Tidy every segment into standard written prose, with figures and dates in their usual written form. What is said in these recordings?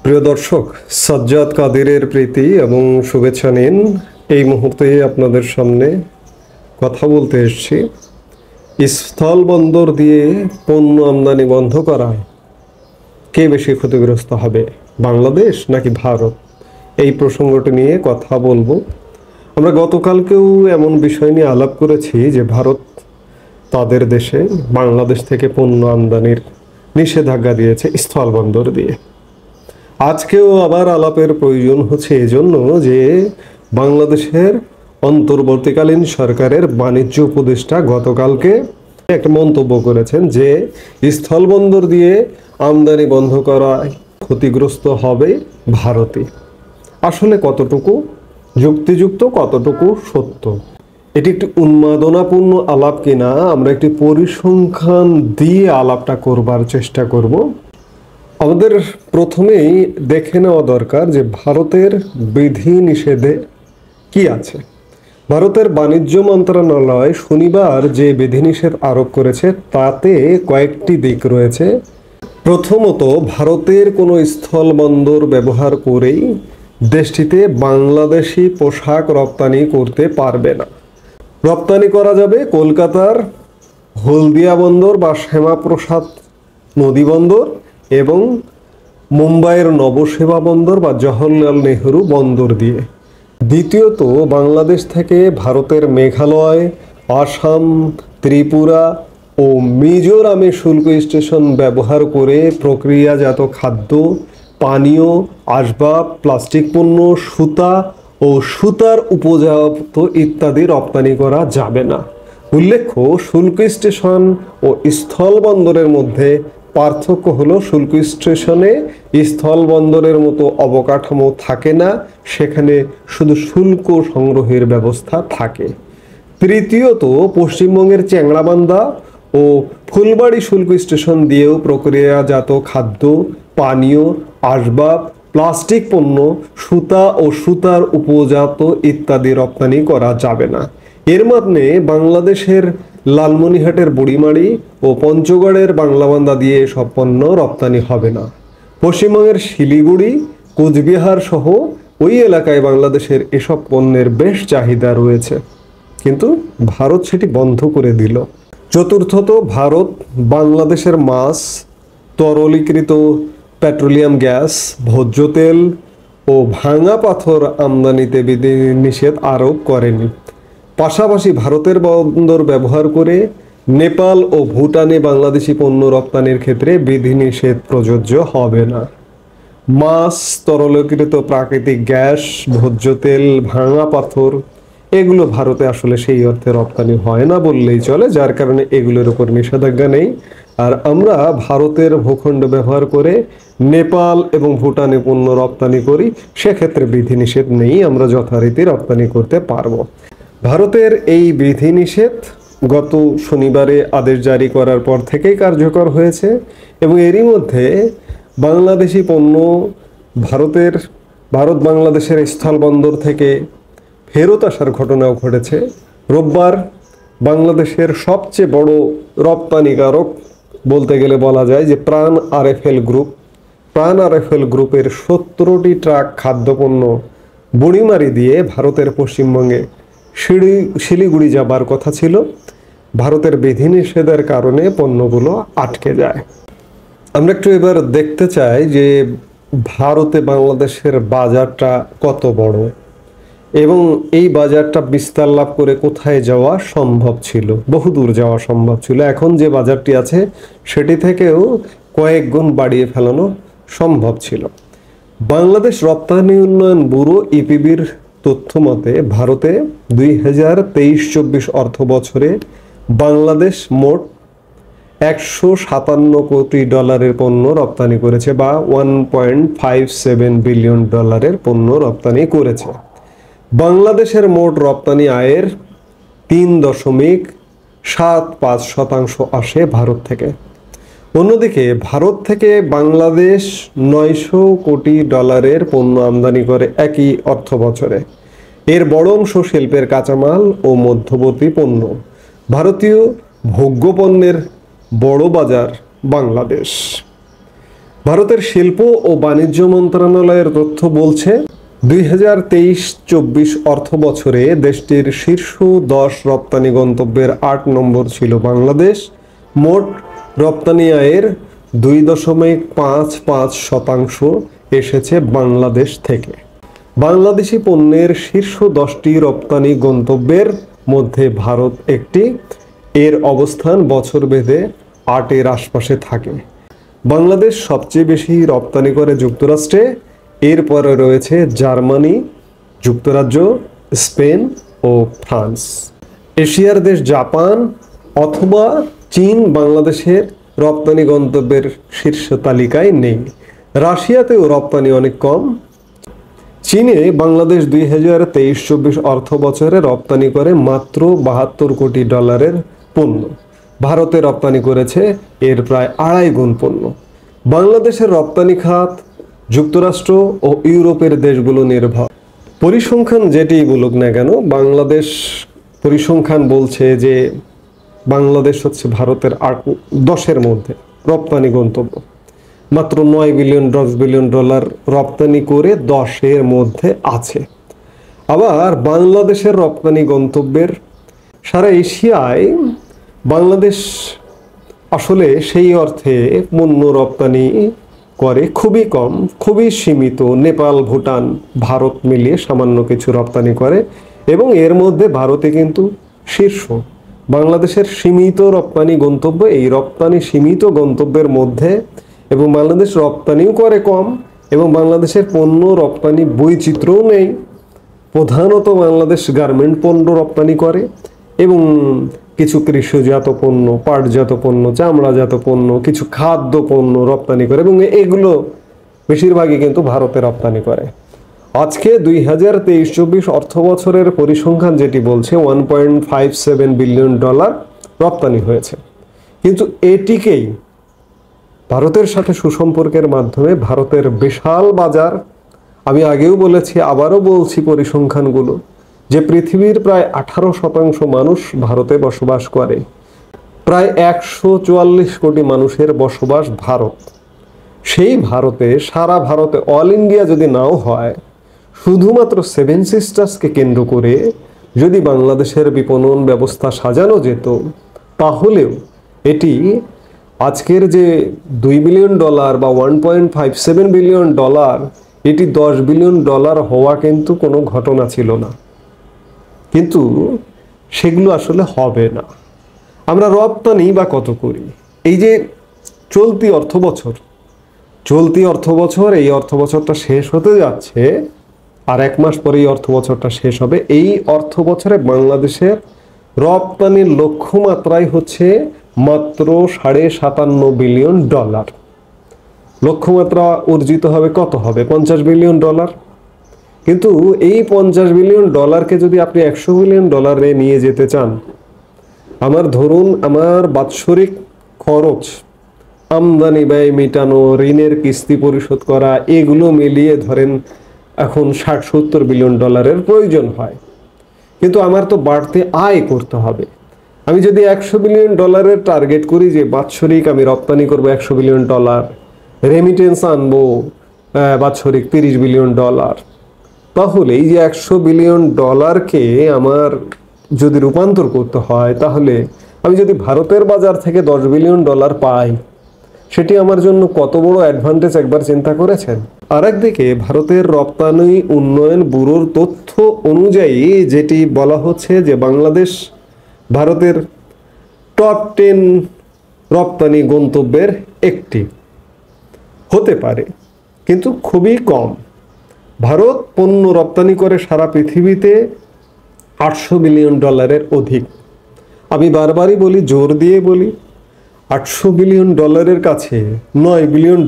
প্রিয় দর্শক, সাজ্জাদ কাদেরের প্রীতি এবং শুভেচ্ছা নিন। এই মুহূর্তে আপনাদের সামনে কথা বলতে এসেছি স্থল বন্দর দিয়ে পণ্য আমদানি বন্ধ করায় কে বেশি ক্ষতিগ্রস্ত হবে, বাংলাদেশ নাকি ভারত? এই প্রসঙ্গটি নিয়ে কথা বলবো। আমরা গতকালকেও এমন বিষয় নিয়ে আলাপ করেছি যে ভারত তাদের দেশে বাংলাদেশ থেকে পণ্য আমদানির নিষেধাজ্ঞা দিয়েছে স্থল বন্দর দিয়ে। আজকেও আবার আলাপের প্রয়োজন হচ্ছে এজন্য যে বাংলাদেশের অন্তর্বর্তীকালীন সরকারের বাণিজ্য উপদেষ্টা গতকালকে একটা মন্তব্য করেছেন যে স্থলবন্দর দিয়ে আমদানি বন্ধ করায় ক্ষতিগ্রস্ত হবে ভারতে। আসলে কতটুকু যুক্তিযুক্ত, কতটুকু সত্য, এটি একটি উন্মাদনাপূর্ণ আলাপ কিনা আমরা একটি পরিসংখ্যান দিয়ে আলাপটা করবার চেষ্টা করব। আমাদের প্রথমেই দেখে নেওয়া দরকার যে ভারতের বিধি নিষেধে কি আছে। ভারতের বাণিজ্য মন্ত্রণালয় শনিবার যে বিধিনিষেধ আরোপ করেছে তাতে কয়েকটি দিক রয়েছে। প্রথমত, ভারতের কোনো স্থলবন্দর ব্যবহার করেই দেশটিতে বাংলাদেশি পোশাক রপ্তানি করতে পারবে না। রপ্তানি করা যাবে কলকাতার হলদিয়া বন্দর বা শ্যামাপ্রসাদ নদী বন্দর এবং মুম্বাইয়ের নবসেবা বন্দর বা জওহরলাল নেহরু বন্দর দিয়ে। দ্বিতীয়ত, বাংলাদেশ থেকে ভারতের মেঘালয়, আসাম, ত্রিপুরা ও মিজোরামে শুল্ক স্টেশন ব্যবহার করে প্রক্রিয়াজাত খাদ্য, পানীয়, আসবাব, প্লাস্টিক পণ্য, সুতা ও সুতার উপজাত ইত্যাদি রপ্তানি করা যাবে না। উল্লেখ্য, শুল্ক স্টেশন ও স্থল বন্দরের মধ্যে পার্থক্য হলো শুল্ক স্টেশনে স্থল বন্দরের মতো অবকাঠামো থাকে না, সেখানে শুধু শুল্ক সংগ্রহের ব্যবস্থা থাকে। তৃতীয়ত, পশ্চিমবঙ্গের চ্যাংড়াবান্ধা ও ফুলবাড়ি শুল্ক স্টেশন দিয়েও প্রক্রিয়াজাত খাদ্য, পানীয়, আসবাব, প্লাস্টিক পণ্য, সুতা ও সুতার উপজাত ইত্যাদি রপ্তানি করা যাবে না। এর মানে বাংলাদেশের লালমনিরহাটের বুড়িমারি ও পঞ্চগড়ের বাংলাবান্ধা দিয়ে সব পণ্য রপ্তানি হবে না। পশ্চিমবঙ্গের শিলিগুড়ি, কোচবিহার সহ ওই এলাকায় বাংলাদেশের এসব পণ্যের বেশ চাহিদা রয়েছে, কিন্তু ভারত সেটি বন্ধ করে দিল। চতুর্থত, ভারত বাংলাদেশের মাছ, তরলীকৃত পেট্রোলিয়াম গ্যাস, ভোজ্য তেল ও ভাঙা পাথর আমদানিতে বিধিনিষেধ আরোপ করেনি। পাশাপাশি ভারতের বন্দর ব্যবহার করে নেপাল ও ভুটানে বাংলাদেশি পণ্য রপ্তানির ক্ষেত্রে বিধিনিষেধ প্রযোজ্য হবে না। মাছ, তরলীকৃত প্রাকৃতিক গ্যাস, ভোজ্য তেল, ভাঙা পাথর এগুলো ভারতে আসলে সেই অর্থে রপ্তানি হয় না বললেই চলে, যার কারণে এগুলোর উপর নিষেধাজ্ঞা নেই। আর আমরা ভারতের ভূখণ্ড ব্যবহার করে নেপাল এবং ভুটানে পণ্য রপ্তানি করি, সেক্ষেত্রে বিধিনিষেধ নেই, আমরা যথারীতি রপ্তানি করতে পারবো। ভারতের এই বিধিনিষেধ গত শনিবারে আদেশ জারি করার পর থেকেই কার্যকর হয়েছে এবং এরই মধ্যে বাংলাদেশি পণ্য ভারত বাংলাদেশের স্থলবন্দর থেকে ফেরত আসার ঘটনাও ঘটেছে। রোববার বাংলাদেশের সবচেয়ে বড় রপ্তানিকারক বলতে গেলে বলা যায় যে প্রাণ আরএফএল গ্রুপের 17টি ট্রাক খাদ্যপণ্য বুড়িমারি দিয়ে ভারতের পশ্চিমবঙ্গে শিলিগুড়ি যাবার কথা ছিল। ভারতের বিধিনিষেধের কারণে পণ্যগুলো আটকে যায়। আমরা একটু এবার দেখতে চাই যে ভারতে বাংলাদেশের বাজারটা কত বড় এবং এই বাজারটা বিস্তার লাভ করে কোথায় যাওয়া সম্ভব ছিল, বহুদূর যাওয়া সম্ভব ছিল। এখন যে বাজারটি আছে সেটি থেকেও কয়েক গুণ বাড়িয়ে ফেলানো সম্ভব ছিল। বাংলাদেশ রপ্তানি উন্নয়ন ব্যুরো ইপিবির তথ্য মতে ভারতে 2023-24 অর্থ বছরে বাংলাদেশ মোট 157 কোটি ডলারের পণ্য রপ্তানি করেছে বা $1.57 বিলিয়ন পণ্য রপ্তানি করেছে। বাংলাদেশের মোট রপ্তানি আয়ের 3.75% আসে ভারত থেকে। অন্যদিকে ভারত থেকে বাংলাদেশ 900 কোটি ডলারের পণ্য আমদানি করে একই অর্থ বছরে। এর বড় অংশ শিল্পের কাঁচামাল ও মধ্যবর্তী পণ্য। ভারতীয় ভোগ্য পণ্যের বড় বাজার বাংলাদেশ। ভারতের শিল্প ও বাণিজ্য মন্ত্রণালয়ের তথ্য বলছে 2023-24 অর্থ বছরে দেশটির শীর্ষ 10 রপ্তানি গন্তব্যের 8 নম্বর ছিল বাংলাদেশ। মোট রপ্তানি আয়ের 2.55% এসেছে বাংলাদেশ থেকে। বাংলাদেশি পণ্যের শীর্ষ 10টি রপ্তানি গন্তব্যের মধ্যে ভারত একটি। এর অবস্থান বছর ভেদে 8-এর আশপাশে থাকে। বাংলাদেশ সবচেয়ে বেশি রপ্তানি করে যুক্তরাষ্ট্রে, এরপরে রয়েছে জার্মানি, যুক্তরাজ্য, স্পেন ও ফ্রান্স। এশিয়ার দেশ জাপান অথবা চীন বাংলাদেশের রপ্তানি গন্তব্যের শীর্ষ তালিকায় নেই। রাশিয়াতেও রপ্তানি অনেক কম। চীনে বাংলাদেশ 2023-24 অর্থ বছরে রপ্তানি করে মাত্র $72 কোটি পণ্য। ভারতে রপ্তানি করেছে এর প্রায় 2.5 গুণ পণ্য। বাংলাদেশের রপ্তানি খাত যুক্তরাষ্ট্র ও ইউরোপের দেশগুলো নির্ভর। পরিসংখ্যান যেটিই বলুক না কেন, বাংলাদেশ পরিসংখ্যান বলছে যে বাংলাদেশ হচ্ছে ভারতের 10-এর মধ্যে রপ্তানি গন্তব্য। মাত্র $9 বিলিয়ন $10 বিলিয়ন রপ্তানি করে 10-এর মধ্যে আছে। আবার বাংলাদেশের রপ্তানি গন্তব্যের সারা এশিয়ায় বাংলাদেশ আসলে সেই অর্থে পণ্য রপ্তানি করে খুবই কম, খুবই সীমিত। নেপাল, ভুটান, ভারত মিলিয়ে সামান্য কিছু রপ্তানি করে এবং এর মধ্যে ভারতে কিন্তু শীর্ষ। বাংলাদেশের সীমিত রপ্তানি গন্তব্য, এই রপ্তানি সীমিত গন্তব্যের মধ্যে, এবং বাংলাদেশ রপ্তানিও করে কম এবং বাংলাদেশের পণ্য রপ্তানি বৈচিত্র্যও নেই। প্রধানত বাংলাদেশ গার্মেন্ট পণ্য রপ্তানি করে এবং কিছু কৃষিজাত পণ্য, পাটজাত পণ্য, চামড়াজাত পণ্য, কিছু খাদ্য পণ্য রপ্তানি করে এবং এগুলো বেশিরভাগই কিন্তু ভারতে রপ্তানি করে। আজকে 2023-24 অর্থ বছরের পরিসংখ্যান যেটি বলছে $1.57 বিলিয়ন রপ্তানি হয়েছে। কিন্তু এটিকেই ভারতের সাথে সুসম্পর্কের মাধ্যমে ভারতের বিশাল বাজার, আমি আগেও বলেছি আবারও বলছি পরিসংখ্যানগুলো, যে পৃথিবীর প্রায় 18% মানুষ ভারতে বসবাস করে। প্রায় 144 কোটি মানুষের বসবাস ভারত। সেই ভারতে, সারা ভারতে, অল ইন্ডিয়া যদি নাও হয়, শুধুমাত্র 7 সিস্টার্সকে কেন্দ্র করে যদি বাংলাদেশের বিপণন ব্যবস্থা সাজানো যেত, তাহলেও এটি আজকের যে $2 বিলিয়ন বা $1.57 বিলিয়ন, এটি $10 বিলিয়ন হওয়া কিন্তু কোনো ঘটনা ছিল না। কিন্তু সেগুলো আসলে হবে না। আমরা রপ্তানি বা কত করি? এই যে চলতি অর্থ বছর, এই অর্থ বছরটা শেষ হতে যাচ্ছে, আর 1 মাস পরেই অর্থ বছরটা শেষ হবে। এই অর্থ বছরে বাংলাদেশের রপ্তানির লক্ষ্যমাত্রাই হচ্ছে মাত্র $57.5 বিলিয়ন। লক্ষ্যমাত্রা অর্জিত হবে কত হবে? $50 বিলিয়ন। কিন্তু এই $50 বিলিয়ন যদি আপনি $100 বিলিয়ন নিয়ে যেতে চান, ধরুন আমার বাৎসরিক খরচ, আমদানি ব্যয় মেটানো, ঋণের কিস্তি পরিশোধ করা, এগুলো মিলিয়ে ধরেন এখন $60-70 বিলিয়ন প্রয়োজন হয়। কিন্তু আমার তো বাড়তি আয় করতে হবে। আমি যদি $100 বিলিয়ন টার্গেট করি যে বাৎসরিক আমি রপ্তানি করব $100 বিলিয়ন, রেমিটেন্স আনবো বাৎসরিক $30 বিলিয়ন, তাহলে এই যে $100 বিলিয়ন আমার যদি রূপান্তর করতে হয়, তাহলে আমি যদি ভারতের বাজার থেকে $10 বিলিয়ন পাই, সেটি আমার জন্য কত বড় অ্যাডভান্টেজ একবার চিন্তা করেছেন? আর একদিকে ভারতের রপ্তানি উন্নয়ন ব্যুরোর তথ্য অনুযায়ী যেটি বলা হচ্ছে যে বাংলাদেশ ভারতের টপ 10 রপ্তানি গন্তব্যের একটি হতে পারে, কিন্তু খুবই কম। ভারত পণ্য রপ্তানি করে সারা পৃথিবীতে $800 বিলিয়ন অধিক। আমি বারবারই বলি, জোর দিয়ে বলি, $800 বিলিয়ন কাছে $9 বিলিয়ন,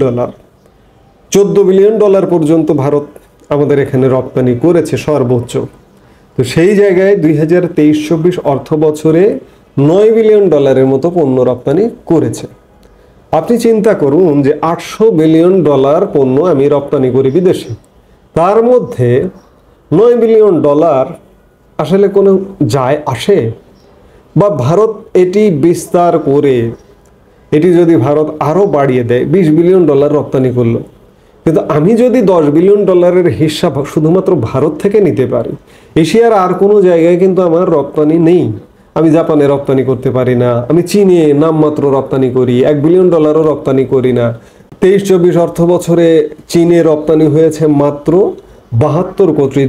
$14 বিলিয়ন পর্যন্ত ভারত আমাদের এখানে রপ্তানি করেছে সর্বোচ্চ। তো সেই জায়গায় 2023-24 অর্থ বছরে $9 বিলিয়ন মতো পণ্য রপ্তানি করেছে। আপনি চিন্তা করুন যে $800 বিলিয়ন পণ্য আমি রপ্তানি করি বিদেশে, তার মধ্যে $9 বিলিয়ন আসলে কোনো যায় আসে? বা ভারত এটি বিস্তার করে এটি যদি ভারত আরও বাড়িয়ে দেয়, $20 বিলিয়ন রপ্তানি করলো, কিন্তু আমি যদি $10 বিলিয়ন হিসাব শুধুমাত্র ভারত থেকে নিতে পারি, এশিয়ার আর কোনো জায়গায় কিন্তু আমার রপ্তানি নেই। আমি জাপানে রপ্তানি করতে পারি না, আমি চীনে নামমাত্র রপ্তানি করি, $1 বিলিয়ন রপ্তানি করি না। 23-24 অর্থ বছরে চীনে রপ্তানি হয়েছে মাত্র $72 কোটি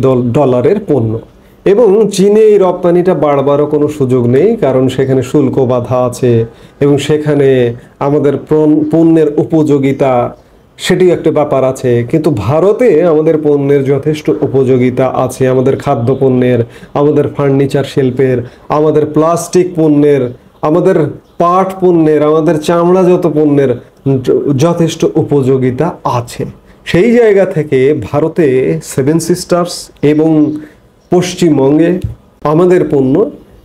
পণ্য, এবং চীনে এই রপ্তানিটা বাড়বারও কোনো সুযোগ নেই, কারণ সেখানে শুল্ক বাধা আছে এবং সেখানে আমাদের পণ্যের উপযোগিতা সেটি একটা ব্যাপার আছে। কিন্তু ভারতে আমাদের পণ্যের যথেষ্ট উপযোগিতা আছে, আমাদের খাদ্য পণ্যের, আমাদের ফার্নিচার শিল্পের, আমাদের প্লাস্টিক পণ্যের, আমাদের পাট পণ্যের, আমাদের চামড়াজাত পণ্যের যথেষ্ট উপযোগিতা আছে। সেই জায়গা থেকে ভারতে সেভেন সিস্টার্স এবং পশ্চিমবঙ্গে আমাদের পণ্য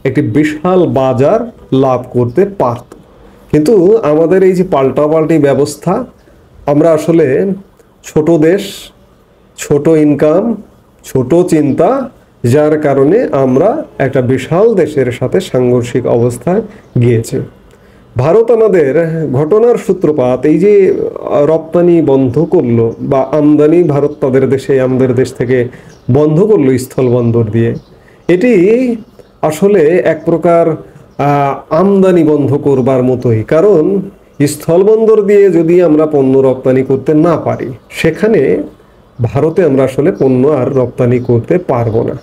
একটি বিশাল বাজার লাভ করতে পারত। কিন্তু আমাদের এই যে পাল্টাপাল্টি ব্যবস্থা, আমরা আসলে ছোট দেশ, ছোট ইনকাম, ছোট চিন্তা, যার কারণে আমরা একটা বিশাল দেশের সাথে সাংঘর্ষিক অবস্থায় গিয়েছে। ভারত আমাদের ঘটনার সূত্রপাত এই যে রপ্তানি বন্ধ করলো বা আমদানি ভারত তাদের দেশে আমাদের দেশ থেকে বন্ধ করলো স্থলবন্দর দিয়ে, এটি আসলে এক প্রকার আমদানি বন্ধ করবার মতোই। কারণ স্থলবন্দর দিয়ে যদি আমরা পণ্য রপ্তানি করতে না পারি, সেখানে ভারতে আমরা আসলে পণ্য আর রপ্তানি করতে পারবো না।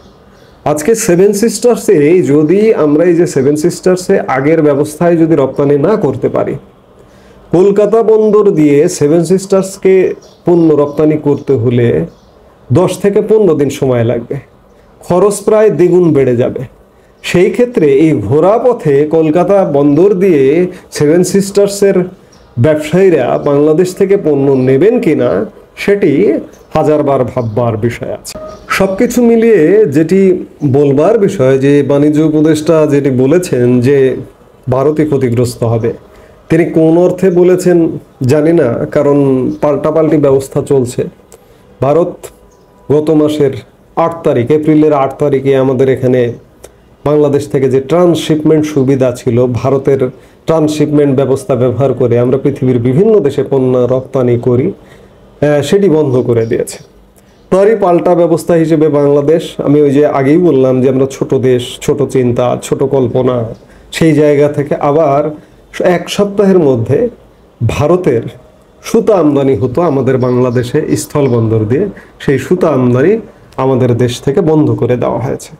আজকে সেভেন সিস্টার্সে যদি আমরা এই যে সেভেন সিস্টার্সে আগের ব্যবস্থায় যদি রপ্তানি না করতে পারি, কলকাতা বন্দর দিয়ে সেভেন সিস্টার্সকে পণ্য রপ্তানি করতে হলে 10 থেকে 15 দিন সময় লাগবে, খরচ প্রায় দ্বিগুণ বেড়ে যাবে। সেই ক্ষেত্রে এই ঘোড়া পথে কলকাতা বন্দর দিয়ে সেভেন সিস্টার্সের ব্যবসায়ীরা বাংলাদেশ থেকে পণ্য নেবেন কিনা সেটি হাজারবার ভাববার বিষয় আছে। সবকিছু মিলিয়ে যেটি বলবার বিষয়, যে বাণিজ্য উপদেষ্টা যেটি বলেছেন যে ভারতই ক্ষতিগ্রস্ত হবে, তিনি কোন অর্থে বলেছেন জানি না, কারণ পাল্টাপাল্টি ব্যবস্থা চলছে। ভারত গত মাসের 8 তারিখ, এপ্রিলের 8 তারিখে আমাদের এখানে বাংলাদেশ থেকে যে ট্রান্সশিপমেন্ট সুবিধা ছিল, ভারতের ট্রান্সশিপমেন্ট ব্যবস্থা ব্যবহার করে আমরা পৃথিবীর বিভিন্ন দেশে পণ্য রপ্তানি করি, সেটি বন্ধ করে দিয়েছে। তারই পাল্টা ব্যবস্থা হিসেবে বাংলাদেশ, আমি ওই যে আগেই বললাম যে আমরা ছোট দেশ, ছোট চিন্তা, ছোট কল্পনা, সেই জায়গা থেকে আবার 1 সপ্তাহের মধ্যে ভারতের সুতা আমদানি হতো আমাদের বাংলাদেশে স্থলবন্দর দিয়ে, সেই সুতা আমদানি আমাদের দেশ থেকে বন্ধ করে দেওয়া হয়েছে।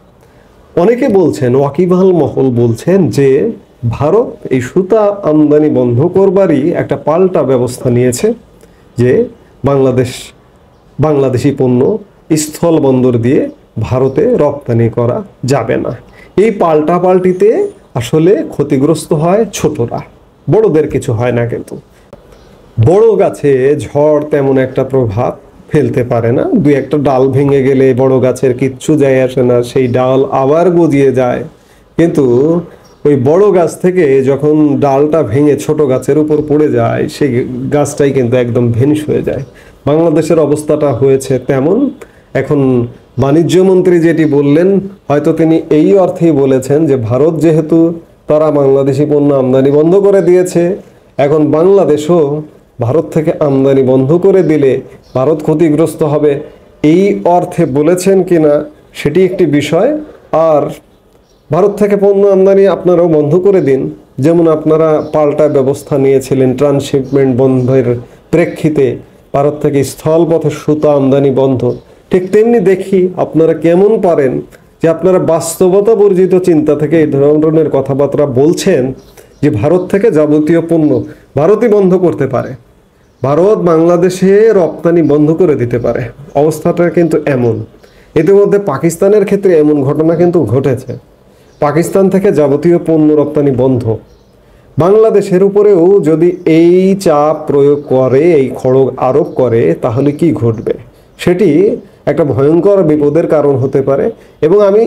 অনেকে বলছেন, ওয়াকিবহাল মহল বলছেন যে ভারত এই সুতা আমদানি বন্ধ করবারই একটা পাল্টা ব্যবস্থা নিয়েছে, যে বাংলাদেশি পণ্য স্থল বন্দর দিয়ে ভারতে রপ্তানি করা যাবে না। এই পাল্টাপাল্টিতে আসলে ক্ষতিগ্রস্ত হয় ছোটরা, বড়দের কিছু হয় না। কিন্তু বড় গাছে ঝড় তেমন একটা প্রভাব ফেলতে পারে না, 2-1টা ডাল ভেঙে গেলে বড় গাছের কিচ্ছু যায় আসে না, সেই ডাল আবার গজিয়ে যায়। কিন্তু ওই বড় গাছ থেকে যখন ডালটা ভেঙে ছোট গাছের উপর পড়ে যায়, সেই গাছটাই কিন্তু একদম ভেনিশ হয়ে যায়। বাংলাদেশের অবস্থাটা হয়েছে তেমন। এখন বাণিজ্যমন্ত্রী যেটি বললেন, হয়তো তিনি এই অর্থেই বলেছেন যে ভারত যেহেতু তারা বাংলাদেশি পণ্য আমদানি বন্ধ করে দিয়েছে, এখন বাংলাদেশও ভারত থেকে আমদানি বন্ধ করে দিলে ভারত ক্ষতিগ্রস্ত হবে, এই অর্থে বলেছেন কিনা সেটি একটি বিষয়। আর ভারত থেকে পণ্য আমদানি আপনারাও বন্ধ করে দিন, যেমন আপনারা পাল্টা ব্যবস্থা নিয়েছিলেন ট্রান্সশিপমেন্ট বন্ধের প্রেক্ষিতে, ভারত থেকে স্থলপথে সুতা আমদানি বন্ধ, ঠিক তেমনি দেখি আপনারা কেমন পারেন যে আপনারা বাস্তবতা বর্জিত চিন্তা থেকে এই ধরনের কথাবার্তা বলছেন যে ভারত থেকে যাবতীয় পণ্য ভারতই বন্ধ করতে পারে, ভারত বাংলাদেশে রপ্তানি বন্ধ করে দিতে পারে। অবস্থাটা কিন্তু এমন। ইতিমধ্যে পাকিস্তানের ক্ষেত্রে এমন ঘটনা কিন্তু ঘটেছে, পাকিস্তান থেকে যাবতীয় পণ্য রপ্তানি বন্ধ। বাংলাদেশের উপরেও যদি এই চাপ প্রয়োগ করে, এই খড়গ আরোপ করে, তাহলে কি ঘটবে সেটি একটা ভয়ঙ্কর বিপদের কারণ হতে পারে। এবং আমি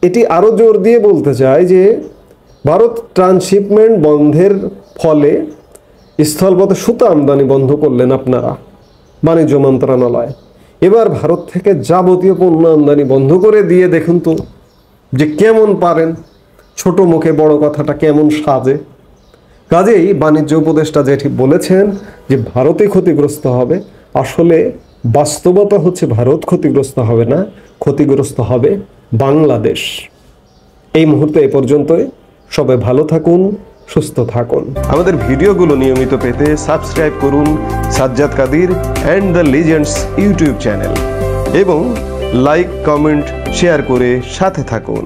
এটি আরও জোর দিয়ে বলতে চাই যে ভারত ট্রান্সশিপমেন্ট বন্ধের ফলে স্থলপথে সুতা আমদানি বন্ধ করলেন আপনারা, বাণিজ্য মন্ত্রণালয়। এবার ভারত থেকে যাবতীয় পণ্য আমদানি বন্ধ করে দিয়ে দেখুন তো যে কেমন পারেন, ছোট মুখে বড় কথাটা কেমন সাজে। কাজেই বাণিজ্য উপদেষ্টা যেটি বলেছেন যে ভারতে ক্ষতিগ্রস্ত হবে, আসলে বাস্তবতা হচ্ছে ভারত ক্ষতিগ্রস্ত হবে না, ক্ষতিগ্রস্ত হবে বাংলাদেশ। এই মুহূর্তে এ পর্যন্তই। সবাই ভালো থাকুন, সুস্থ থাকুন। আমাদের ভিডিওগুলো নিয়মিত পেতে সাবস্ক্রাইব করুন Sajjad Kadir and the legends YouTube channel এবং লাইক, কমেন্ট, শেয়ার করে সাথে থাকুন।